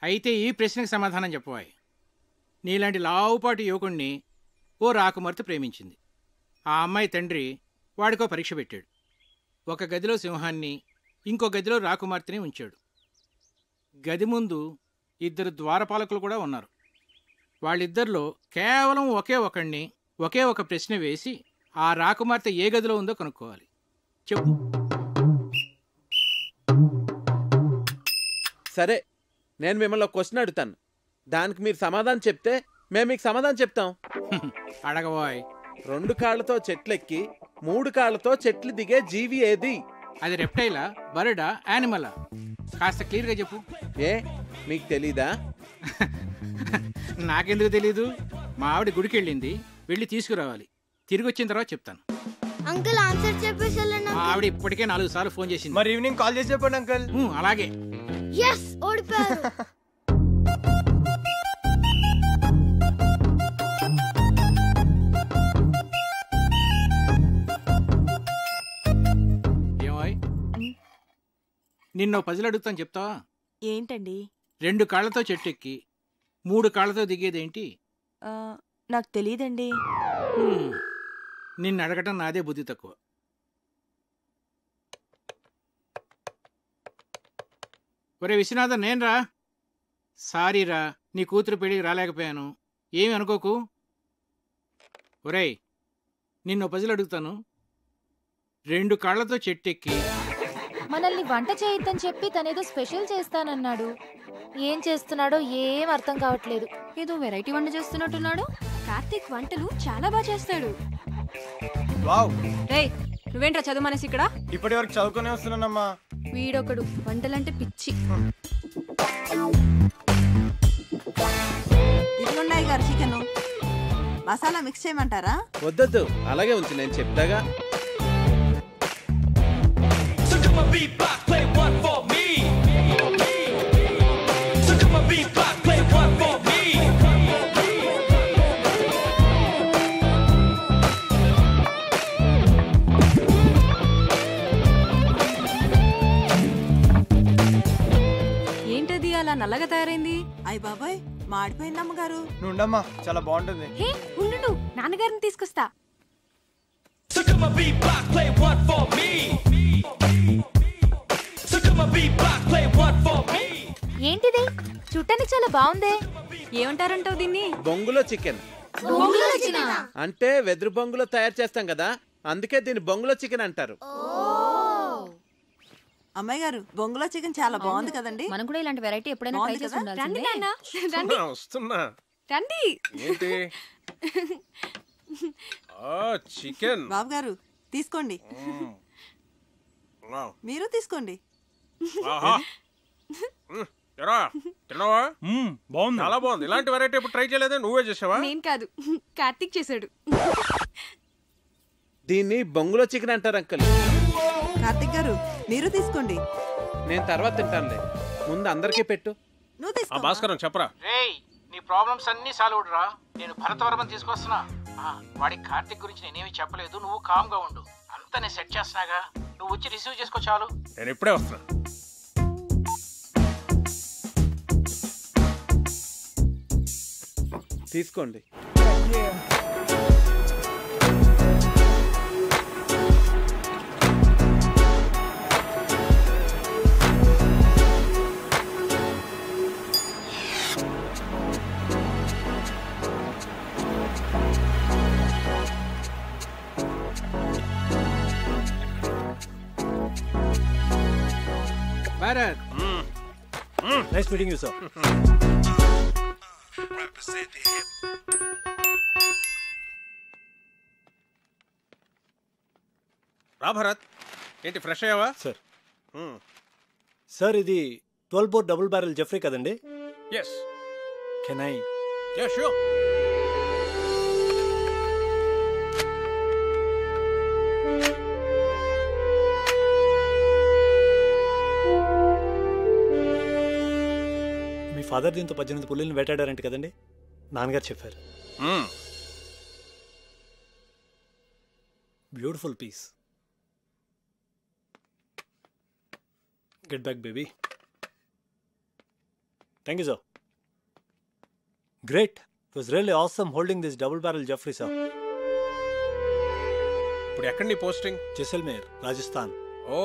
అయితే ఈ ప్రశ్నకు సమాధానం చెప్పవాయి. నీలాంటి లావుపాటి యువకుణ్ణి ఓ రాకుమార్తె ప్రేమించింది. ఆ అమ్మాయి తండ్రి వాడికో పరీక్ష పెట్టాడు. ఒక గదిలో సింహాన్ని, ఇంకో గదిలో రాకుమార్తెని ఉంచాడు. గది ముందు 2 ద్వారపాలకులు కూడా ఉన్నారు. వాళ్ళిద్దరిలో కేవలం ఒకే ఒకణ్ణి ఒకే ఒక ప్రశ్న వేసి ఆ రాకుమార్తె ఏ గదిలో ఉందో కనుక్కోవాలి. చెప్పు. సరే, నేను మిమ్మల్ని ఒక క్వశ్చన్ అడుగుతాను. దానికి మీరు సమాధానం చెప్తే మేము మీకు సమాధానం చెప్తాం. అడగబోయ్. 2 కాళ్లతో చెట్లెక్కి 3 కాళ్లతో చెట్లు దిగే జీవి ఏది? అది రెప్టైలా, బర్డా, యానిమలా? కాస్త క్లియర్గా చెప్పు. ఏ మీకు తెలీదా? నాకెందుకు తెలీదు? మా ఆవిడ గుడికి వెళ్ళింది, వెళ్ళి తీసుకురావాలి. తిరిగి వచ్చిన తర్వాత చెప్తాను. అంకుల్ ఆన్సర్ చెప్పేసి మా ఆవిడ ఇప్పటికే 4 సార్లు ఫోన్ చేసింది. మరి ఈవినింగ్ కాల్ చేసి చెప్పండి అంకుల్. అలాగే. ఎస్, ఓడిపోయారు. ఏమోయ్, నిన్నో పజిల్ అడుగుతాను, చెప్తావా? ఏంటండి? 2 కాళ్లతో చెట్టెక్కి 3 కాళ్లతో దిగేదేంటి? నాకు తెలియదండి. నిన్ను అడగటం నాదే బుద్ధి తక్కువ. ఒరే విశ్వనాథన్, నేనురా. సారీరా, నీ కూతురు పెళ్ళికి రాలేకపోయాను, ఏమి అనుకోకు. ఒరేయ్, నిన్ను పజిల్ అడుగుతాను. 2 కాళ్లతో చెట్టెక్కి మనల్ని వంట చేయొద్దని చెప్పి తనేదో స్పెషల్ చేస్తానన్నాడు. ఏం చేస్తున్నాడో ఏం అర్థం కావట్లేదు. ఏదో వెరైటీ వంట చేస్తున్నట్టున్నాడు. కార్తీక్ వంటలు చాలా బాగా చేస్తాడు. వావ్. రేయ్, నువ్వేంట్రా చదువు మనసి ఇక్కడ? ఇప్పటి వరకు చదువుకునే వస్తున్నానమ్మా. వీడొకడు వంటలంటే పిచ్చి. ఇదిగోండి గారు చికెన్. మసాలా మిక్స్ చేయమంటారా? వద్దొద్దు, అలాగే ఉంచు, నేను చెప్తాగా. ఏంటది అలా నల్లగా తయారైంది? అయ్య బాబాయ్, మాడిపోయింది అమ్మగారు. నుండమ్మా, చాలా బాగుంటుంది. హే ఉండు, నాన్నగారిని తీసుకొస్తా. ఏంటిది? చుట్టానికి చాలా బాగుందే. ఏమంటారంటావు దీన్ని? బొంగులో చికెన్. అంటే వెదురు బొంగులో తయారు చేస్తాం కదా, అందుకే దీన్ని బొంగులో చికెన్ అంటారు. అమ్మాయి గారు, బొంగులో చికెన్ చాలా బాగుంది కదండి. మనం కూడా ఇలాంటి వెరైటీ ఎప్పుడైనా ట్రై చేసి ఉండాల్సిందే. రండి. ఏంటి? చికెన్. బాబు గారు తీసుకోండి. మీరు తీసుకోండి. తిన్నావా? బాగుంది, చాలా బాగుంది. ఇలాంటి వెరైటీ ఎప్పుడు ట్రై చేయలేదా? నువ్వే చేసావా? నేను కాదు, కార్తీక్ చేశాడు. దీన్ని బొంగులో చికెన్ అంటారు అంకుల్. కార్తీక్ గారు మీరు తీసుకోండి. నేను తర్వాత తింటానులే, ముందు అందరికీ పెట్టు. నువ్వు తీసుకో. భాస్కరం చెప్పరా. రేయ్, నీ ప్రాబ్లమ్స్ అన్నీ సాల్వ్ రా. నేను భరతవర్మని తీసుకొస్తున్నా. వాడికి కార్తీక్ గురించి నేనేమి చెప్పలేదు, నువ్వు కామ్గా ఉండు. అంతా నేను సెట్ చేస్తున్నాగా, నువ్వు వచ్చి రిసీవ్ చేసుకో చాలు. నేను ఇప్పుడే వస్తున్నా. తీసుకోండి. Bharat, nice meeting you sir. రా భరత్, ఏంటి ఫ్రెష్ అయ్యావా? సార్ సార్ ఇది 12 బోర్ డబుల్ బ్యారెల్ జెఫ్రీ కదండి? Yes. Can I? Ya sure. మీ ఫాదర్ దీంతో 18 పుల్లిని వేటాడారంట కదండి? నాన్నగారు చెప్పారు. Beautiful piece. Get back baby. Thank you sir. Great. It was really awesome holding this double barrel Jeffery sir. ఇప్పుడు ఎక్కడ నీ పోస్టింగ్? జైసల్మేర్, రాజస్థాన్. ఓ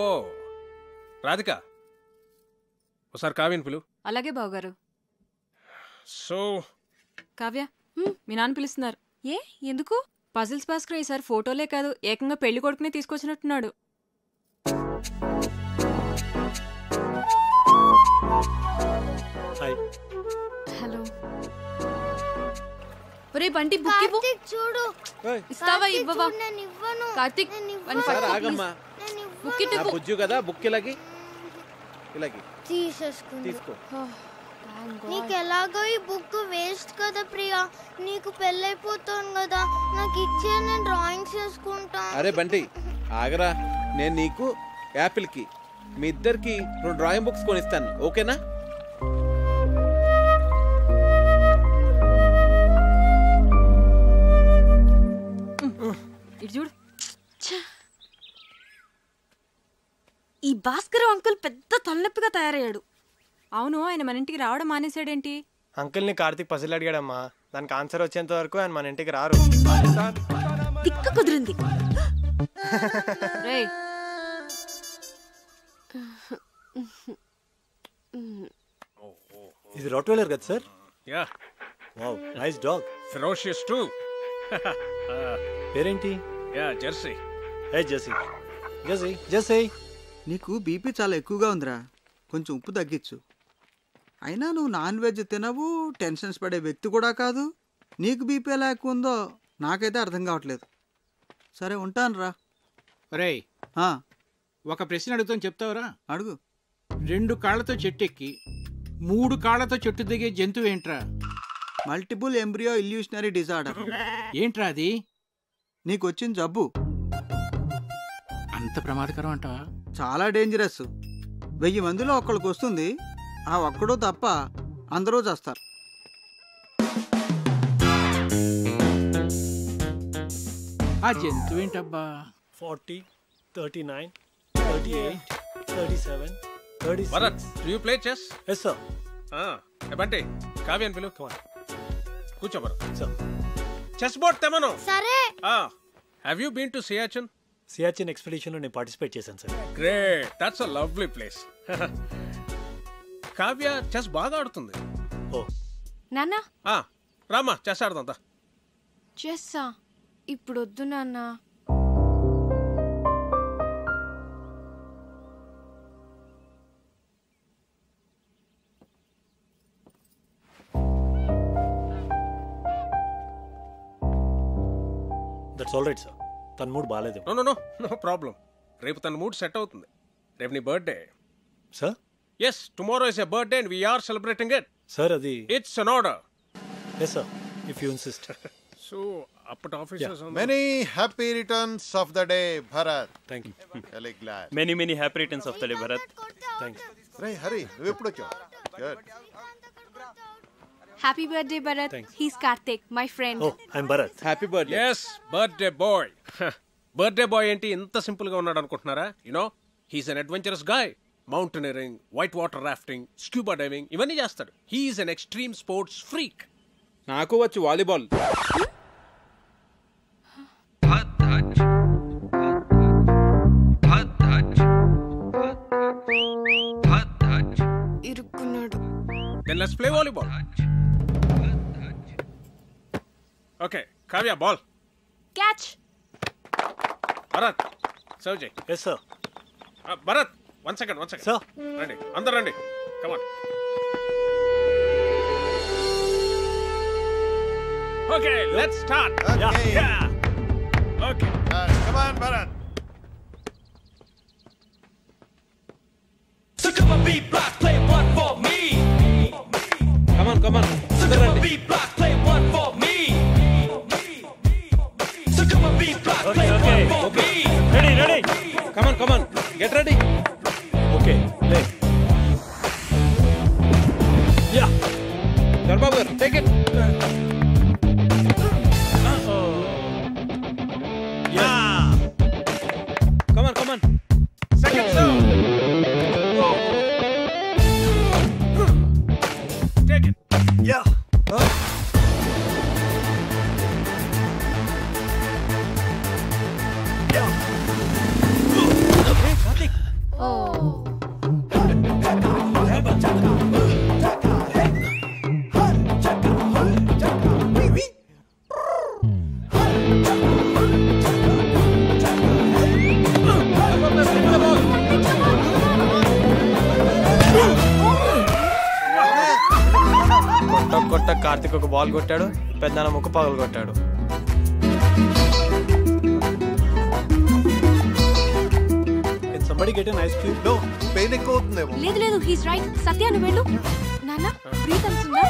రాధిక, ఒకసారి కావ్యని పిలు. అలాగే బావగారు. సో కావ్య, మీ నాన్న పిలుస్తున్నారు. ఏ ఎందుకు? పజిల్స్ భాస్కర్ ఈసారి ఫోటోలే కాదు ఏకంగా పెళ్లి కొడుకునే తీసుకొచ్చినట్టున్నాడు. హాయ్. హలో. ఒరే బంటి బుక్ ఇవ్వు. కార్తీక్ చూడు. ఇస్తావా ఇవ్వవా? నేను ఇవ్వను. కార్తీక్ సార్ ఆగమ్మా. బుక్ నా ఇవ్వు. బుజ్జు కదా, బుక్ ఇలాగి తీసేసుకుంది. తీసుకో. నీకు ఎలాగో ఈ బుక్ వేస్ట్ కదా ప్రియా. నీకు పెళ్ళైపోతాను కదా, నాకు ఇచ్చే నేను డ్రాయింగ్స్ వేసుకుంటాను. అరే బంటి ఆగరా, నేను నీకు యాపిల్ కి మీ ఇద్దరికి 2 డ్రాయింగ్ బుక్స్ కొనిస్తాను, ఓకేనా? ఇటు చూడు. ఈ భాస్కర్ అంకుల్ పెద్ద తలనొప్పిగా తయారయ్యాడు. అవును, ఆయన మన ఇంటికి రావడం మానేశాడేంటి? అంకుల్ని కార్తీక్ పసిల్ అడిగాడమ్మా. దానికి ఆన్సర్ వచ్చేంత వరకు ఆయన మన ఇంటికి రారు. తిక్క కుదిరింది. రేయ్, ఇది రాట్వెయిలర్ కదా sir? Yeah. Wow, nice dog. Ferocious too. పేరేంటి? Yeah, Jersey. Hey Jersey. Jersey, Jersey. నీకు బీపీ చాలా ఎక్కువగా ఉందిరా, కొంచెం ఉప్పు తగ్గించు. అయినా నువ్వు నాన్ వెజ్ తినవు, టెన్షన్స్ పడే వ్యక్తి కూడా కాదు. నీకు బీపీ ఎలా ఎక్కువ ఉందో నాకైతే అర్థం కావట్లేదు. సరే ఉంటాను రా. ఒరేయ్, ఒక ప్రశ్న అడుగుతాను, చెప్తావురా? అడుగు. 2 కాళ్లతో చెట్టు ఎక్కి 3 కాళ్లతో చెట్టు దిగే జంతువు ఏంట్రా? Multiple embryo illusionary disorder. ఏంట్రా అది? నీకు వచ్చిన జబ్బు. అంత ప్రమాదకరం అంటావా? చాలా డేంజరస్. 1000 మందిలో ఒక్కడికి వస్తుంది. ఆ ఒక్కడో తప్ప అందరూ చేస్తారు. ఆ జంతువు ఏంటబ్బా? 40, 39, 38, 37, 36. Bharat, do you play chess? Yes sir. Bunty, కావ్యని పిలు. కూర్చో భరత్. Sir. చెస్ బోర్డ్ తెమను. సరే. Have you been to Siachen? Siachen expedition లో నేను పార్టిసిపేట్ చేశాను sir. Great, that's a lovely place. Kavya chess బాగా ఆడుతుంది. ఓ నాన్న, రామా చెస్ ఆడుతుందా? చెస్సా? ఇప్పుడు వద్దు నాన్న. That's all right sir. తన మూడ్ బాగాలేదు. No problem. రేపు తన మూడ్ సెట్ అవుతుంది. రేపు నీ birthday. Sir? Yes, tomorrow is a birthday and we are celebrating it. Sir, adi. It's an order. Yes, sir. If you insist. So, up at officers on Many happy returns of the day, Bharat. Thank you. Really glad. Many happy returns of the day, Bharat. Thanks. Ray, hurry. నువ్వు ఎప్పుడు వచ్చావు? Good. Happy birthday, Bharat. Thanks. He's Karthik, my friend. Oh, I'm Bharat. Happy birthday. Yes, birthday boy. Birthday boy ఏంటి ఇంత simple గా ఉన్నాడు అనుకుంటున్నారా? You know, he's an adventurous guy. Mountaineering, white water rafting, scuba diving ఇవన్నీ చేస్తాడు. He is an extreme sports freak. నాకు వచ్చు volleyball. ఇరుక్కున్నాడు. Then let's play volleyball. Okay, Kavya, ball. Catch. Bharat, serve చేయి. Yes, sir. Bharat, one second. Sir. రండి, అందరు రండి. Come on. Okay, let's start. Okay. Yeah. Okay. Come on, Bharat. So come on, B-block, play one for me. Come on. So come on, B-block, play one for me. So come on, B-block, play one for me. Ready. Come on. Get ready. Okay. Play. Yeah. Dharbabu garu, take it. Yeah. Come on. Second serve. కొట్ట కార్తిక్ ఒక ball కొట్టాడు, పెద్దనాన్న ముక్కు పగలు కొట్టాడు. Somebody get an ice cube? No, pain ఎక్కువ అవుతుందేమో. లేదు లేదు, హీస్ రైట్. సత్య నువ్వు వెళ్ళు. నాన్న బ్రీత్ ఉందా?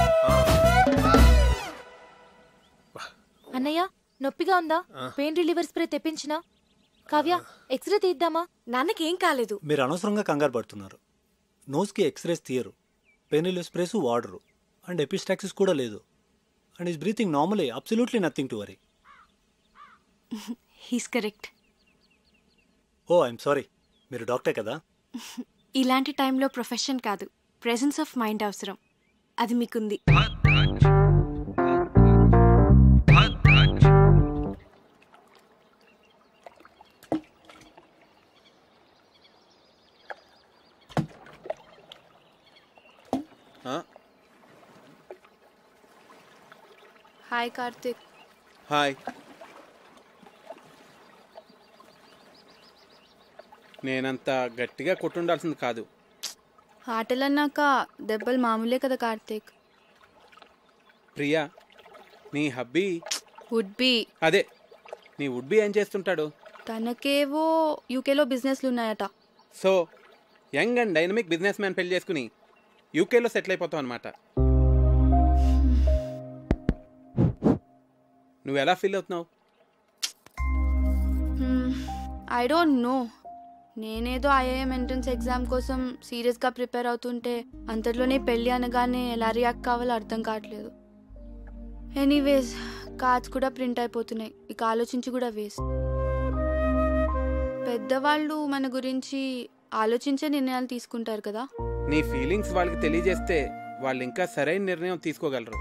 అన్నయ్య నొప్పిగా ఉందా? పెయిన్ రిలీవర్ స్ప్రే తెప్పించినా? కావ్య ఎక్స్రే తీద్దామా? నాన్నకి ఏం కాలేదు. మీరు అనవసరంగా కంగారు పడుతున్నారు. నోస్కి ఎక్స్రేస్ తీయరు, పెయిన్ రిలీవ్ స్ప్రేస్ వాడరు, అండ్ ఎపిస్టాక్సిస్ కూడా లేదు. And is breathing normally, absolutely nothing to worry. He's correct. Oh I'm sorry, మీరు డాక్టర్ కదా? ఇలాంటి టైంలో ప్రొఫెషన్ కాదు, ప్రెజెన్స్ ఆఫ్ మైండ్ అవసరం. అది మీకుంది. హాయ్ కార్తిక్. హాయ్. నేనంత గట్టిగా కొట్టుండాల్సింది కాదు. ఆటలన్నాక దెబ్బలు మామూలే కదా కార్తిక్. ప్రియా, నీ హబ్బీ వుడ్ బి. అదే, నీ వుడ్ బి ఏం చేస్తుంటాడు? తనకేవో యూకేలో బిజినెస్లు ఉన్నాయట. So young and dynamic business man పెళ్లి చేసుకుని యూకేలో సెటిల్ అయిపోతావు అనమాట. నువ్వు ఎలా ఫీల్ అవుతున్నావు? I don't know. నేనేదో ఐఐఎం ఎంట్రన్స్ ఎగ్జామ్ కోసం సీరియస్గా ప్రిపేర్ అవుతుంటే అంతట్లోనే పెళ్ళి అనగానే ఎలా రియాక్ట్ కావాలో అర్థం కావట్లేదు. ఎనీవేస్, కార్డ్స్ కూడా ప్రింట్ అయిపోతున్నాయి, ఇక ఆలోచించి కూడా వేస్ట్. పెద్దవాళ్ళు మన గురించి ఆలోచించే నిర్ణయాలు తీసుకుంటారు కదా. నీ ఫీలింగ్స్ వాళ్ళకి తెలియజేస్తే వాళ్ళు ఇంకా సరైన నిర్ణయం తీసుకోగలరు.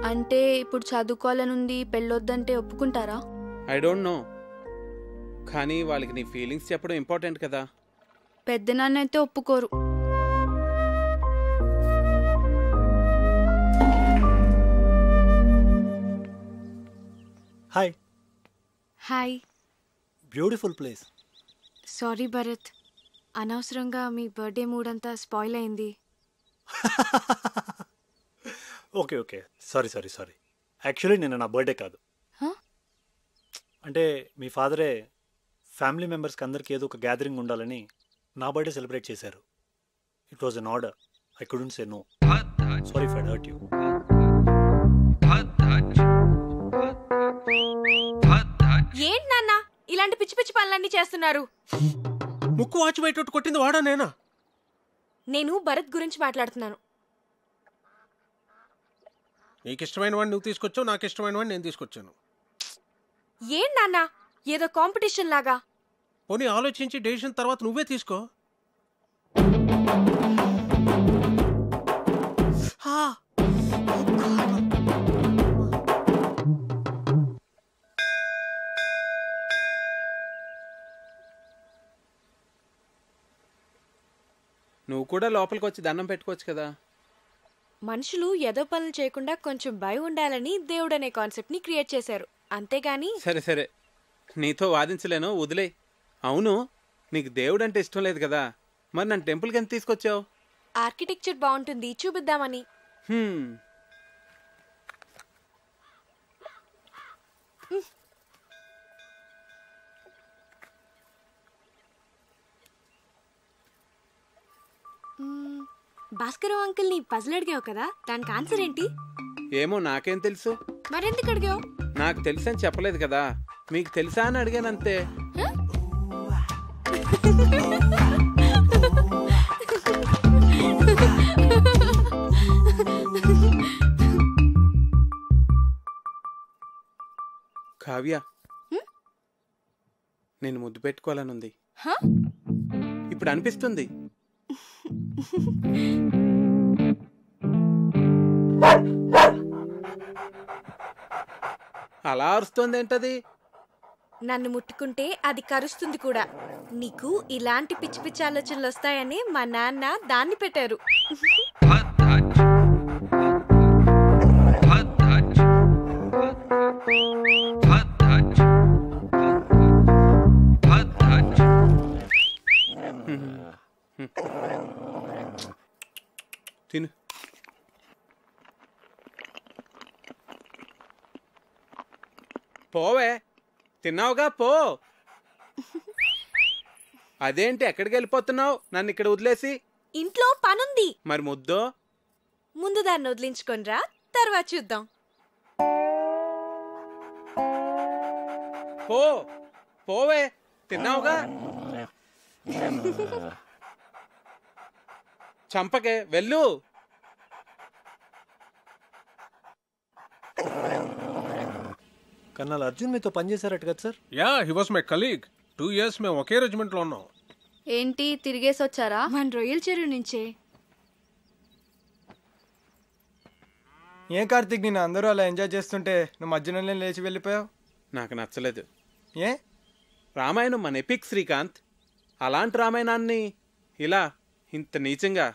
అంటే ఇప్పుడు చదువుకోవాలనుంది, పెళ్ళొద్దంటే ఒప్పుకుంటారా? ఐ డోంట్ నో, కానీ వాళ్ళకి నీ ఫీలింగ్స్ చెప్పడం ఇంపార్టెంట్ కదా. పెద్దనాన్న అయితే ఒప్పుకోరు. Hi. Hi. Beautiful place. Sorry Bharat, అనవసరంగా మీ బర్త్డే మూడ్ అంతా స్పాయిల్ అయింది. Okay okay, sorry sorry sorry. Actually నిన్న నా బర్త్డే కాదు. అంటే మీ ఫాదరే ఫ్యామిలీ మెంబర్స్కి అందరికీ ఏదో ఒక గ్యాదరింగ్ ఉండాలని నా బర్త్డే సెలబ్రేట్ చేశారు. It was an order, I couldn't say no. Sorry if I hurt you. ఏంటి నాన్న ఇలాంటి పిచ్చి పిచ్చి పనులన్నీ చేస్తున్నారు? ముక్కు వాచి బయట కొట్టింది వాడా నేనా? నేను భరత్ గురించి మాట్లాడుతున్నాను. నీకు ఇష్టమైన వాడిని నువ్వు తీసుకొచ్చావు, నాకు ఇష్టమైన వాడిని నేను తీసుకొచ్చాను. ఏం నాన్న ఏదో కాంపిటీషన్ లాగా? పోనీ ఆలోచించి డెసిషన్ తర్వాత నువ్వే తీసుకో. నువ్వు కూడా లోపలికి వచ్చి దండం పెట్టుకోవచ్చు కదా. మనుషులు ఏదో పనులు చేయకుండా కొంచెం భయం ఉండాలని దేవుడు అనే కాన్సెప్ట్ ని క్రియేట్ చేశారు, అంతేగాని. సరే సరే, నీతో వాదించలేను, వదిలే. అవును, నీకు దేవుడు అంటే ఇష్టం లేదు కదా, మరి నన్ను టెంపుల్కి ఎంత తీసుకొచ్చావు? ఆర్కిటెక్చర్ బాగుంటుంది చూపిద్దామని. భాస్కరం అంకుల్ ని పజిల్ అడిగావు కదా, దానికి ఆన్సర్ ఏంటి? ఏమో నాకేం తెలుసు. మరెందుకు అడిగావు? నాకు తెలుసని చెప్పలేదు కదా, మీకు తెలుసా అని అడిగానంతే. కావ్య, నేను ముద్దు పెట్టుకోవాలనుంది. ఇప్పుడు అనిపిస్తుంది. అలా అరుస్తోంది ఏంటది? నన్ను ముట్టుకుంటే అది కరుస్తుంది కూడా. నీకు ఇలాంటి పిచ్చి పిచ్చి ఆలోచనలు వస్తాయని మా నాన్న దాన్ని పెట్టారు. తిను. పోవే, తిన్నావుగా పో. అదేంటి ఎక్కడికి వెళ్ళిపోతున్నావు నన్ను ఇక్కడ వదిలేసి? ఇంట్లో పనుంది. మరి ముద్దో? ముందు దాన్ని వదిలించుకొనిరా, తర్వాత చూద్దాం. పో పోవే, తిన్నావుగా. చంపకే, వెళ్ళు. కర్నల్ అర్జున్ మీతో పనిచేశారట కదా sir? Yeah, he was my colleague. 2 years మేము ఒకే రెజిమెంట్లో ఉన్నాం. ఏంటి తిరిగేసి వచ్చారా? మన రొయ్యల చెరువు నుంచే. ఏం కార్తీక్, నేను అందరూ అలా ఎంజాయ్ చేస్తుంటే నువ్వు మధ్యలోనే లేచి వెళ్ళిపోయావు. నాకు నచ్చలేదు. ఏ? రామాయణం మన ఎపిక్ శ్రీకాంత్. అలాంటి రామాయణాన్ని ఇలా ఇంత నీచంగా,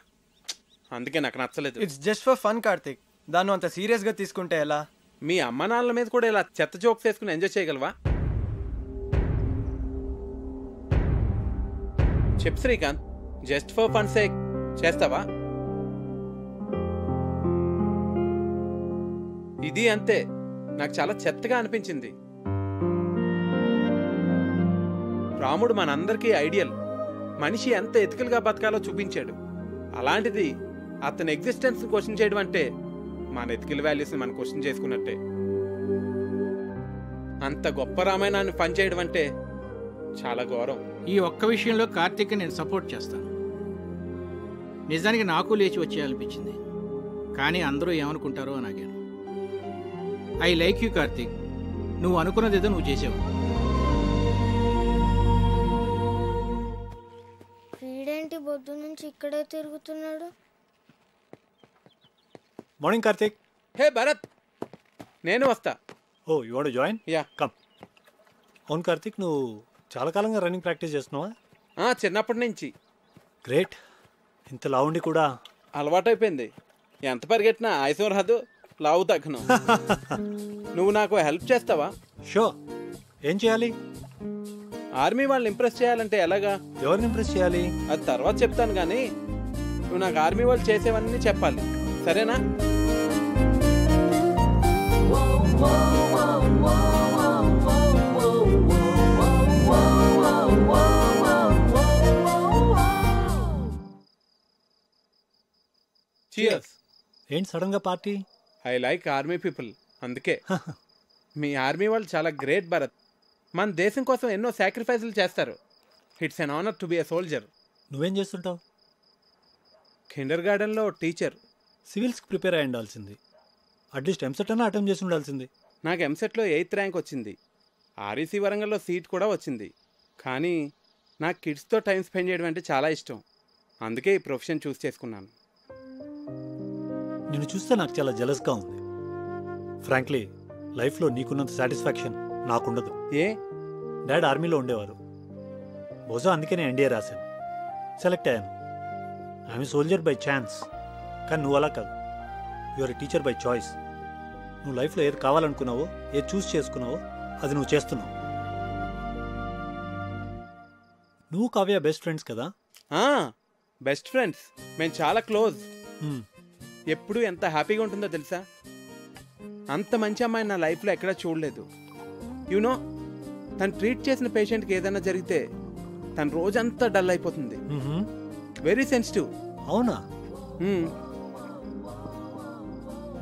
అందుకే నాకు నచ్చలేదు. It's just for fun Karthik, దాన్ని అంత సీరియస్గా తీసుకుంటే ఎలా? మీ అమ్మ నాన్నల మీద కూడా ఇలా చెత్త జోక్స్ వేసుకుని ఎంజాయ్ చేయగలవా? చెప్పు Srikanth, just for fun sake చేస్తావా? ఇది అంతే, నాకు చాలా చెత్తగా అనిపించింది. రాముడు మనందరికీ ఐడియల్. మనిషి ఎంత ఎథికల్గా బతకాలో చూపించాడు. అలాంటిది అతని ఎగ్జిస్టెన్స్ క్వశ్చన్ చేయడం అంటే మన ఎథికల్ వాల్యూస్ని మనం క్వశ్చన్ చేసుకున్నట్టే. అంత గొప్ప రామాయణాన్ని పని చేయడం అంటే చాలా ఘోరం. ఈ ఒక్క విషయంలో కార్తీక్ నేను సపోర్ట్ చేస్తాను. నిజానికి నాకు లేచి వచ్చేయాలనిపించింది, కానీ అందరూ ఏమనుకుంటారో అని ఆగాను. ఐ లైక్ యూ కార్తీక్, నువ్వు అనుకున్నదేదో నువ్వు చేసావు. వీడేంటి పొద్దు నుంచి ఇక్కడే తిరుగుతున్నాడు? మార్నింగ్ కార్తీక్. హే భరత్, నేను వస్తా. Oh, you want to join? Yeah, come. అవును కార్తీక్, నువ్వు చాలా కాలంగా రన్నింగ్ ప్రాక్టీస్ చేస్తున్నావా? చిన్నప్పటి నుంచి. గ్రేట్. ఇంత లావుండి కూడా అలవాటైపోయింది. ఎంత పరిగెట్టినా ఆయుసం రాదు, లావు తగ్గను. నువ్వు నాకు హెల్ప్ చేస్తావా? షో. ఏం చేయాలి? ఆర్మీ వాళ్ళని ఇంప్రెస్ చేయాలంటే ఎలాగా? ఎవరిని ఇంప్రెస్ చేయాలి? అది తర్వాత చెప్తాను, కానీ నువ్వు నాకు ఆర్మీ వాళ్ళు చేసేవన్నీ చెప్పాలి, సరేనా? Cheers. ఏంటి సడన్ గా party? I like army people, అందుకే. మీ ఆర్మీ వాళ్ళు చాలా గ్రేట్ భరత్. మన దేశం కోసం ఎన్నో సాక్రిఫైసులు చేస్తారు. It's an honour to be a soldier. నువ్వేం చేస్తుంటావు? కిండర్ గార్డెన్లో టీచర్. సివిల్స్కి ప్రిపేర్ అయి ఉండాల్సింది. అట్లీస్ట్ ఎంసెట్ అన్నా అటెంప్ట్ చేసి ఉండాల్సింది. నాకు ఎంసెట్లో 8th ర్యాంక్ వచ్చింది. ఆర్ఈసీ వరంగల్లో సీట్ కూడా వచ్చింది. కానీ నాకు కిడ్స్తో టైం స్పెండ్ చేయడం అంటే చాలా ఇష్టం. అందుకే ఈ ప్రొఫెషన్ చూస్ చేసుకున్నాను. నిన్ను చూస్తే నాకు చాలా జెలస్గా ఉంది. ఫ్రాంక్లీ, లైఫ్లో నీకున్నంత సాటిస్ఫాక్షన్ నాకుండదు. ఏ? డాడ్ ఆర్మీలో ఉండేవారు. బహుశా అందుకే నేను ఎన్డీఏ రాశాను, సెలెక్ట్ అయ్యాను. I'm soldier by chance. కానీ నువ్వు అలా కాదు, యువర్ టీచర్ బై చాయిస్. నువ్వు లైఫ్లో ఏది కావాలనుకున్నావో, ఏది చూస్ చేసుకున్నావో అది నువ్వు చేస్తున్నావు. నువ్వు కావ్య బెస్ట్ ఫ్రెండ్స్ కదా? బెస్ట్ ఫ్రెండ్స్, మేము చాలా క్లోజ్. ఎప్పుడు ఎంత హ్యాపీగా ఉంటుందో తెలుసా? అంత మంచి అమ్మాయి నా లైఫ్లో ఎక్కడా చూడలేదు. యూనో, తను ట్రీట్ చేసిన పేషెంట్కి ఏదైనా జరిగితే తన రోజంతా డల్ అయిపోతుంది. Very sensitive. అవునా?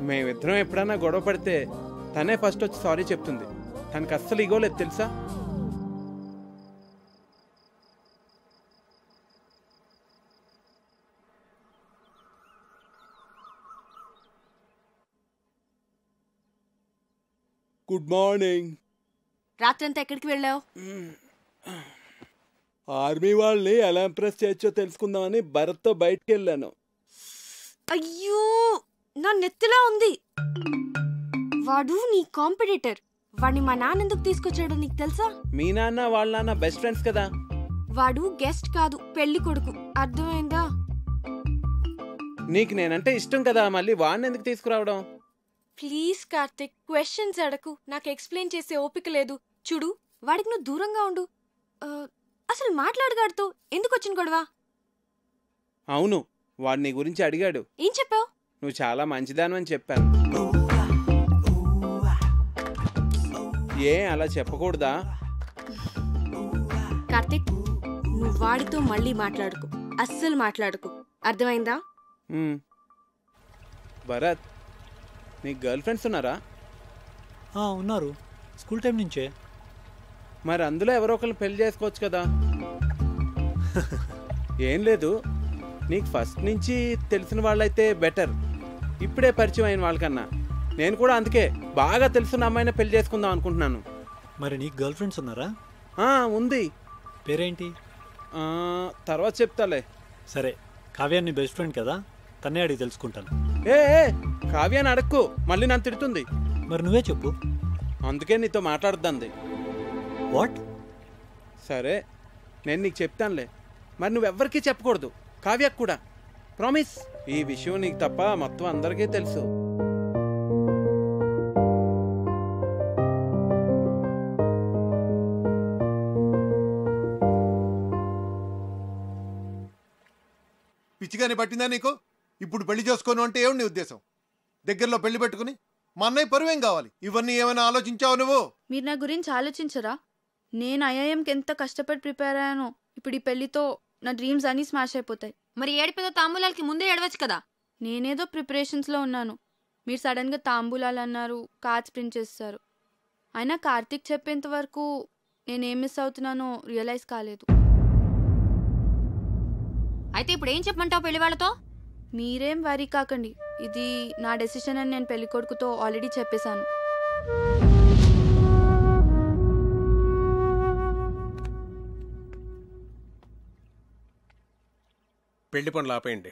మేమిద్దరం ఎప్పుడన్నా గొడవ పడితే తనే ఫస్ట్ వచ్చి సారీ చెప్తుంది. తనకు అస్సలు ఇగోలేదు తెలుసా? Good morning. రాత్రంతా ఎక్కడికి వెళ్ళావు? ఆర్మీ వాళ్ళని ఎలా ఇంప్రెస్ చేయొచ్చో తెలుసుకుందామని భరత్తో బయటికి వెళ్ళాను. అయ్యో, నా నెత్తిలా ఉంది. వాడు నీ కాంపిటీటర్. వాడిని మా నాన్న ఎందుకు తీసుకొచ్చాడో నీకు తెలుసా? మీ నాన్న వాళ్ళ నాన్న బెస్ట్ ఫ్రెండ్స్ కదా. వాడు గెస్ట్ కాదు, పెళ్లి కొడుకు. అర్థమైందా? నీకు నేనంటే ఇష్టం కదా, మళ్ళీ వాడిని ఎందుకు తీసుకురావడం? ప్లీజ్ కార్తిక్, క్వశ్చన్స్ అడకు. నాకు ఎక్స్ప్లెయిన్ చేసే ఓపిక లేదు. చూడు, వాడికి నువ్వు దూరంగా ఉండు. అసలు మాట్లాడగాడుతో ఎందుకు వచ్చిన గొడవ? అవును, వాడు నీ గురించి అడిగాడు. ఏం చెప్పావు? నువ్వు చాలా మంచిదాను అని చెప్పాను. ఏ అలా చెప్పకూడదా? కార్తిక్, నువ్వు వాడితో మళ్ళీ మాట్లాడుకు, అస్సలు మాట్లాడుకు, అర్థమైందా? భరత్, నీకు గర్ల్ ఫ్రెండ్స్ ఉన్నారా? ఉన్నారు, స్కూల్ టైం నుంచే. మరి అందులో ఎవరో ఒకరిని పెళ్లి చేసుకోవచ్చు కదా. ఏం లేదు, నీకు ఫస్ట్ నుంచి తెలిసిన వాళ్ళైతే బెటర్, ఇప్పుడే పరిచయం అయిన వాళ్ళకన్నా. నేను కూడా అందుకే బాగా తెలుసున్న అమ్మాయిని పెళ్లి చేసుకుందాం అనుకుంటున్నాను. మరి నీకు గర్ల్ ఫ్రెండ్స్ ఉన్నారా? ఉంది. పేరేంటి? తర్వాత చెప్తాలే. సరే, కావ్య నీ బెస్ట్ ఫ్రెండ్ కదా, తన్నే అడిగి తెలుసుకుంటాను. ఏ కావ్యాన్ని అడక్కు, మళ్ళీ నన్ను తిడుతుంది. మరి నువ్వే చెప్పు. అందుకే నీతో మాట్లాడుద్దంది. వాట్? సరే, నేను నీకు చెప్తానులే. మరి నువ్వెవ్వరికీ చెప్పకూడదు, కావ్యకు కూడా. ప్రామిస్. ఈ విషయం నీకు తప్ప మొత్తం అందరికీ తెలుసు. పిచ్చిగానే పట్టిందా నీకు? ఇప్పుడు పెళ్లి చేసుకోను అంటే ఏమి నీ ఉద్దేశం? దగ్గరలో పెళ్లి పెట్టుకుని మా అన్నయ్య పరువేం కావాలి? ఇవన్నీ ఏమైనా ఆలోచించావు నువ్వు? మీరు నా గురించి ఆలోచించరా? నేను ఐఐఎంకి ఎంత కష్టపడి ప్రిపేర్ అయ్యానో. ఇప్పుడు ఈ పెళ్లితో నా డ్రీమ్స్ అన్నీ స్మాష్ అయిపోతాయి. మరి ఏడిపోతే తాంబూలాలకి ముందే ఏడవచ్చు కదా. నేనేదో ప్రిపరేషన్స్లో ఉన్నాను, మీరు సడన్గా తాంబూలాలు అన్నారు, కార్డ్స్ ప్రింట్ చేస్తారు. అయినా కార్తీక్ చెప్పేంత వరకు నేనేం మిస్ అవుతున్నానో రియలైజ్ కాలేదు. అయితే ఇప్పుడు ఏం చెప్పమంటావు పెళ్లి వాళ్ళతో? మీరేం వరీ కాకండి, ఇది నా డెసిషన్ అని నేను పెళ్లి కొడుకుతో ఆల్రెడీ చెప్పేశాను. పెళ్లి పనులు ఆపేయండి,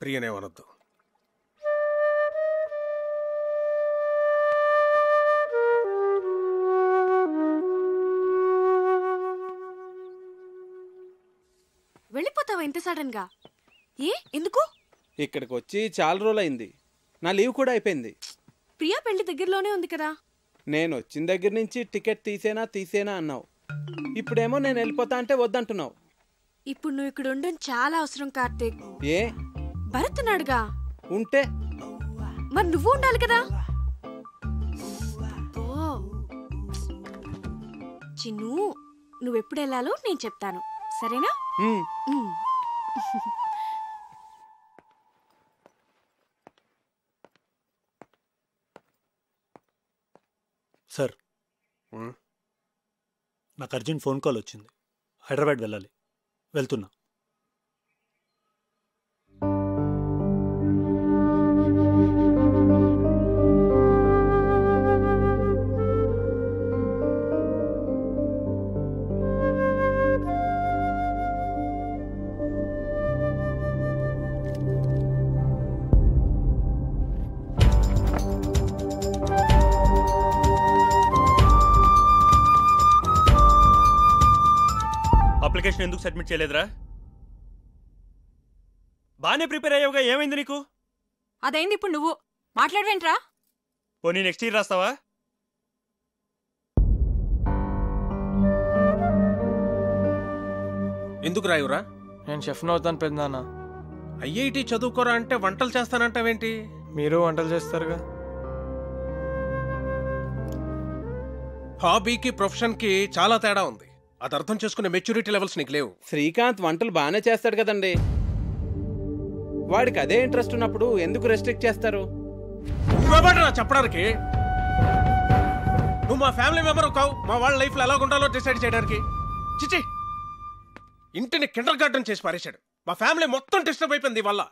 ప్రియనేమనొద్దు. వెళ్ళిపోతావా ఇంత సడన్ గా? ఎందుకు? ఇక్కడికి వచ్చి చాలా రోజులైంది, నా లీవ్ కూడా అయిపోయింది. ప్రియా పెళ్లి దగ్గరలోనే ఉంది కదా. నేను వచ్చిన దగ్గర నుంచి టికెట్ తీసేనా అన్నావు. ఇప్పుడేమో నేను వెళ్ళిపోతా అంటే వద్దంటున్నావు. ఇప్పుడు నువ్వు ఇక్కడ ఉండడం చాలా అవసరం కార్తీక్. ఏ? భరత్ ఉన్నాడుగా. ఉంటే మరి నువ్వు ఉండాలి కదా. చిన్ను, నువ్వెప్పుడు వెళ్ళాలో నేను చెప్తాను, సరేనా? సార్, నాకు అర్జెంట్ ఫోన్ కాల్ వచ్చింది, హైదరాబాద్ వెళ్ళాలి, వెళ్తున్నా. అప్లికేషన్ ఎందుకు సబ్మిట్ చేయలేదురా? బాగానే ప్రిపేర్ అయ్యావుగా, ఏమైంది నీకు? అదైంది, ఇప్పుడు నువ్వు మాట్లాడవేంట్రా? పోనీ నెక్స్ట్ ఇయర్ రాస్తావా? ఎందుకు రాయురా? నేను షెఫ్ను అవుతాను పెద్దనాన్న. ఐఐటి చదువుకోరా అంటే వంటలు చేస్తానంటావేంటి? మీరు వంటలు చేస్తారుగా. హాబీకి ప్రొఫెషన్కి చాలా తేడా ఉంది, అది అర్థం చేసుకునే మెచ్యూరిటీ లెవెల్స్ నీకు లేవు. శ్రీకాంత్ వంటలు బాగానే చేస్తాడు కదండి, వాడికి అదే ఇంట్రెస్ట్ ఉన్నప్పుడు ఎందుకు రెస్ట్రిక్ట్ చేస్తారు? నువ్వెవడరా చెప్పడానికి? నువ్వు మా ఫ్యామిలీ మెంబర్ కావు, మా వాళ్ళ లైఫ్లో ఎలా ఉండాలో డిసైడ్ చేయడానికి. చిచి, ఇంటిని కిండర్ గార్డెన్ చేసి పారేశాడు. మా ఫ్యామిలీ మొత్తం డిస్టర్బ్ అయిపోయింది వల్ల.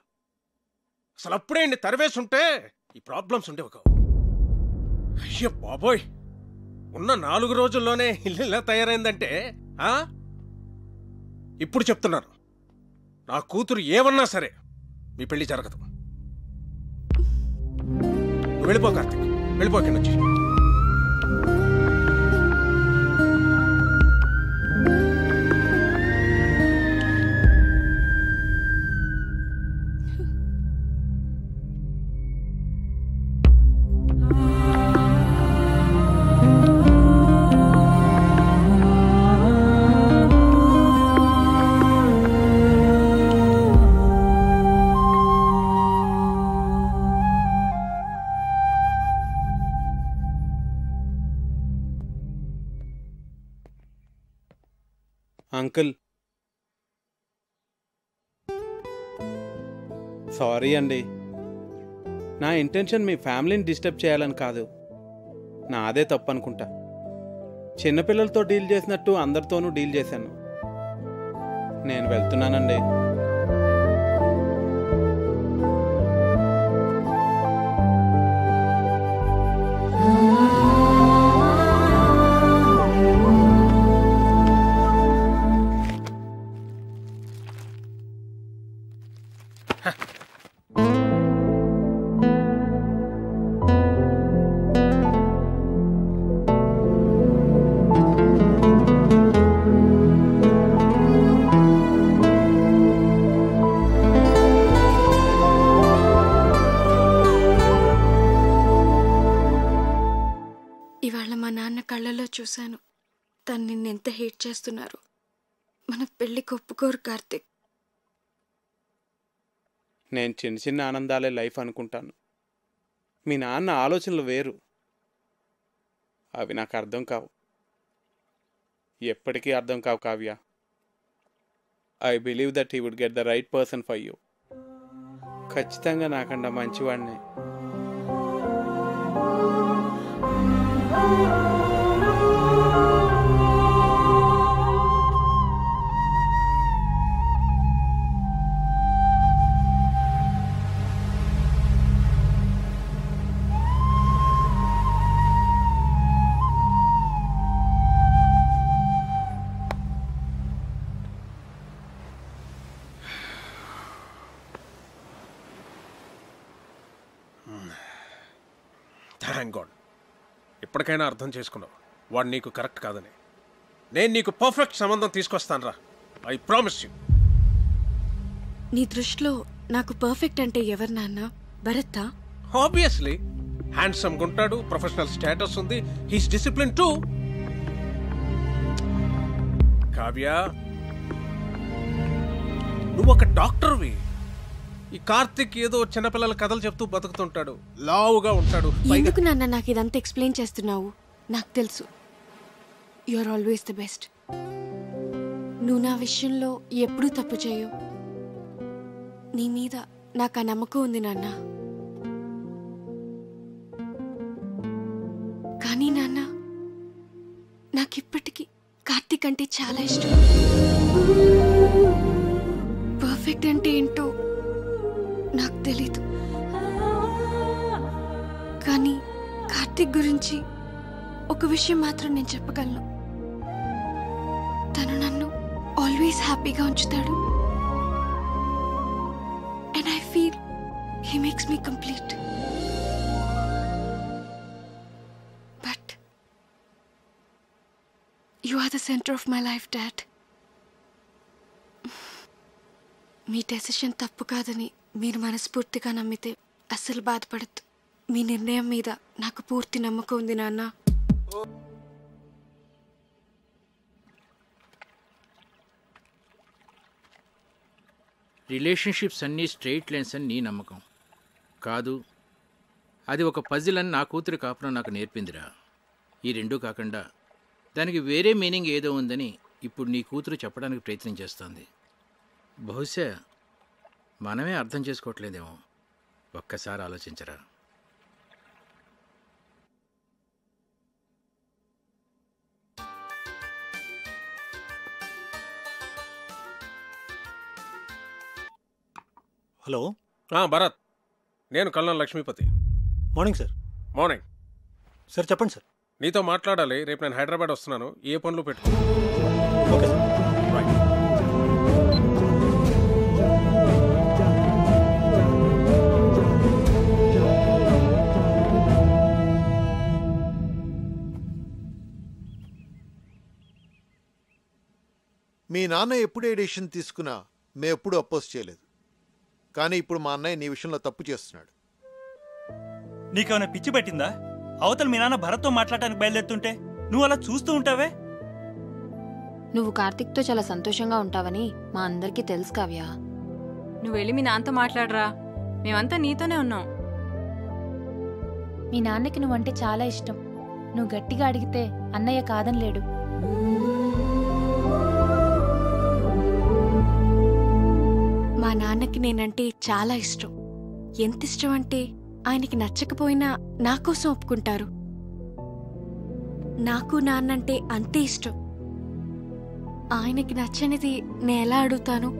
అసలు అప్పుడే ఇన్ని తరివేసి ఉంటే ఈ ప్రాబ్లమ్స్ ఉండేవి కావు. అయ్యో బాబోయ్, ఉన్న 4 రోజుల్లోనే ఇల్లు ఇలా తయారైందంటే ఇప్పుడు చెప్తున్నాను, నా కూతురు ఏమన్నా సరే మీ పెళ్లి జరగదు. వెళ్ళిపో కార్తీక్, వెళ్ళిపో ఇక్కడి నుంచి. అంకుల్, సారీ అండి. నా ఇంటెన్షన్ మీ ఫ్యామిలీని డిస్టర్బ్ చేయాలని కాదు. నాదే తప్పు అనుకుంటా. చిన్నపిల్లలతో డీల్ చేసినట్టు అందరితోనూ డీల్ చేశాను. నేను వెళ్తున్నానండి. ఇవాళ మా నాన్న కళ్ళలో చూశాను తను నిన్నెంత హేట్ చేస్తున్నారు. మన పెళ్ళికి ఒప్పుకోరు కార్తిక్. నేను చిన్న చిన్న ఆనందాలే లైఫ్ అనుకుంటాను. మీ నాన్న ఆలోచనలు వేరు. అవి నాకు అర్థం కావు, ఎప్పటికీ అర్థం కావు Kavya. I believe that he would get the right person for you. ఖచ్చితంగా నాకన్నా మంచివాడిని. థ్యాంక్ గాడ్, ఇప్పటికైనా అర్థం చేసుకున్నావు వాడు నీకు కరెక్ట్ కాదని. నేను నీకు పర్ఫెక్ట్ సంబంధం తీసుకొస్తాను రా, ఐ ప్రామిస్ యూ. నీ దృష్టిలో నాకు పర్ఫెక్ట్ అంటే ఎవరు నాన్న? భరత్తా? ఆబ్వియస్లీ. హ్యాండ్సమ్గా ఉంటాడు, ప్రొఫెషనల్ స్టేటస్ ఉంది, హీస్ డిసిప్లిన్ టూ. కావ్య, నువ్వు ఒక డాక్టర్వి. ఈ కార్తిక్ ఏదో చిన్నపిల్లల కథలు చెప్తూ బతుకుతుంటాడు, లావుగా ఉంటాడు. ఎందుకు నాన్న నాకు ఇదంతా ఎక్స్ప్లెయిన్ చేస్తున్నావు? నాకు తెలుసు you are always the best. నువ్వు నా విషయంలో ఎప్పుడూ తప్పు చేయవు. నీ మీద నాకు ఆ నమ్మకం ఉంది నాన్న. కానీ నాన్న, నాకిప్పటికీ కార్తిక్ అంటే చాలా ఇష్టం. పర్ఫెక్ట్ అంటే ఏంటో నాకు తెలీదు, కానీ కార్తిక్ గురించి ఒక విషయం మాత్రం నేను చెప్పగలను. తను నన్ను ఆల్వేస్ హ్యాపీగా ఉంచుతాడు. And I feel he makes me complete. But you are the centre of my life dad. మీ డెసిషన్ తప్పు కాదని మీరు మనస్ఫూర్తిగా నమ్మితే అస్సలు బాధపడద్దు. మీ నిర్ణయం మీద నాకు పూర్తి నమ్మకం ఉంది నాన్న. రిలేషన్షిప్స్ అన్నీ స్ట్రెయిట్ లైన్స్ అని నీ నమ్మకం కాదు. అది ఒక పజిల్ అని నా కూతురి కాపురం నాకు నేర్పిందిరా. ఈ రెండూ కాకుండా దానికి వేరే మీనింగ్ ఏదో ఉందని ఇప్పుడు నీ కూతురు చెప్పడానికి ప్రయత్నం చేస్తోంది. బహుశా మనమే అర్థం చేసుకోవట్లేదేమో. ఒక్కసారి ఆలోచించరా. హలో. భరత్, నేను Kallam Lakshmipathi. Morning sir. Morning sir. చెప్పండి సార్. నీతో మాట్లాడాలి. రేపు నేను హైదరాబాద్ వస్తున్నాను. ఏ పనులు పెట్టుకో. Okay sir. రైట్. మీ నాన్న ఎప్పుడు ఏ డెసిషన్ తీసుకున్నా మేము ఎప్పుడు అపోజ్ చేయలేదు. కానీ ఇప్పుడు మా అన్నయ్య నీ విషయంలో తప్పు చేస్తున్నాడు. నీకేమైనా పిచ్చి పట్టిందా? అవతల మీ నాన్న భరత్తో మాట్లాడటానికి బయలుదేరుతుంటే నువ్వు అలా చూస్తూ ఉంటావే? నువ్వు కార్తిక్తో చాలా సంతోషంగా ఉంటావని మా అందరికీ తెలుసు కావ్య. నువ్వు వెళ్ళి మీ నాన్నతో మాట్లాడరా, మేమంతా నీతోనే ఉన్నాం. మీ నాన్నకి నువ్వంటే చాలా ఇష్టం. నువ్వు గట్టిగా అడిగితే అన్నయ్య కాదనిలేడు. నాన్నకి నేనంటే చాలా ఇష్టం. ఎంత ఇష్టం అంటే ఆయనకి నచ్చకపోయినా నా కోసం ఒప్పుకుంటారు. నాకు నాన్నంటే అంతే ఇష్టం. ఆయనకి నచ్చనిది నేను ఎలా అడుగుతాను?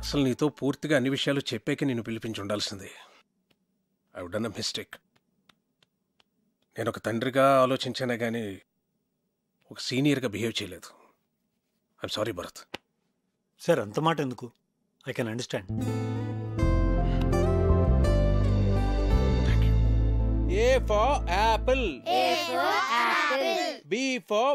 అసలు నీతో పూర్తిగా అన్ని విషయాలు చెప్పాక నేను పిలిపించి ఉండాల్సిందే. I would done a mistake. నేను ఒక తండ్రిగా ఆలోచించానే కానీ ఒక సీనియర్గా బిహేవ్ చేయలేదు. I'm sorry Bharat. సార్ అంత మాట ఎందుకు? I can understand. A for apple. A for apple. B for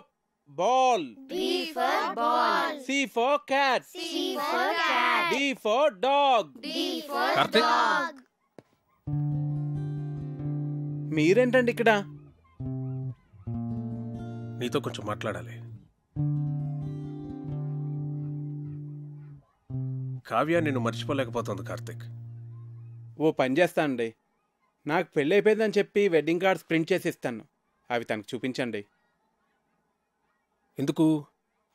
ball. B for ball. C for cat. C for cat. D for dog. D for Karthik. dog. మీరేంటండి ఇక్కడ? నీతో కొంచెం మాట్లాడాలి. కావ్య నిన్ను మర్చిపోలేకపోతుంది కార్తీక్. ఓ పని చేస్తా అండి, నాకు పెళ్ళి అయిపోయిందని చెప్పి వెడ్డింగ్ కార్డ్స్ ప్రింట్ చేసి ఇస్తాను. అవి తనకు చూపించండి. ఎందుకు?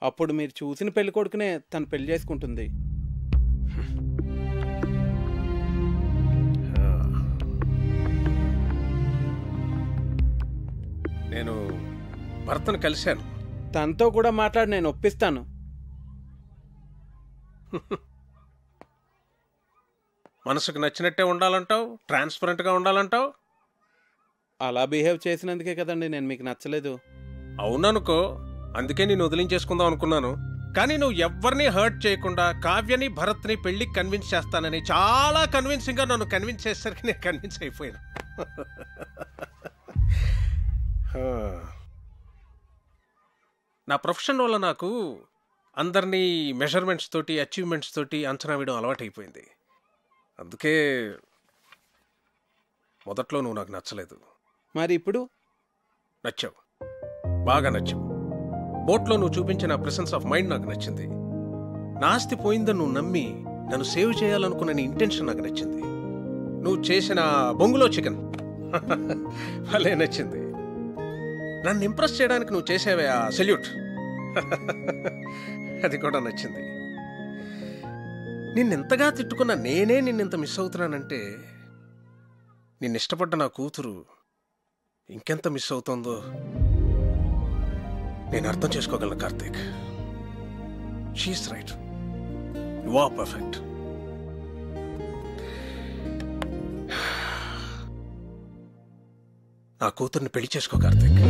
అప్పుడు మీరు చూసిన పెళ్లి కొడుకునే తను పెళ్లి చేసుకుంటుంది. నేను భర్తను కలిశాను. తనతో కూడా మాట్లాడి నేను ఒప్పిస్తాను. మనసుకు నచ్చినట్టే ఉండాలంటావు, ట్రాన్స్పరెంట్గా ఉండాలంటావు. అలా బిహేవ్ చేసినందుకే కదండి నేను మీకు నచ్చలేదు. అవుననుకో, అందుకే నేను వదిలించేసుకుందాం అనుకున్నాను. కానీ నువ్వు ఎవరిని హర్ట్ చేయకుండా కావ్యని భరత్ని పెళ్లికి కన్విన్స్ చేస్తానని చాలా కన్విన్సింగ్గా నన్ను కన్విన్స్ చేసేసరికి నేను కన్విన్స్ అయిపోయాను. నా ప్రొఫెషన్ వల్ల నాకు అందరినీ మెజర్మెంట్స్ తోటి అచీవ్మెంట్స్ తోటి అంచనా వేయడం అలవాటైపోయింది. అందుకే మొదట్లో నువ్వు నాకు నచ్చలేదు. మరి ఇప్పుడు నచ్చావు, బాగా నచ్చావు. బోట్లో నువ్వు చూపించిన ప్రెసెన్స్ ఆఫ్ మైండ్ నాకు నచ్చింది. నా ఆస్తి పోయిందని నువ్వు నమ్మి నన్ను సేవ్ చేయాలనుకున్న నీ ఇంటెన్షన్ నాకు నచ్చింది. నువ్వు చేసిన బొంగులో చికెన్ భలే నచ్చింది. నన్ను ఇంప్రెస్ చేయడానికి నువ్వు చేసేవే ఆ సెల్యూట్ అది కూడా నచ్చింది. నిన్నెంతగా తిట్టుకున్నా నేనే నిన్నెంత మిస్ అవుతున్నానంటే నిన్ను ఇష్టపడ్డ నా కూతురు ఇంకెంత మిస్ అవుతుందో నేను అర్థం చేసుకోగలను Karthik. She's right, you are perfect. నా కూతుర్ని పెళ్లి చేసుకో కార్తీక్.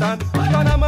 Done, done, I'm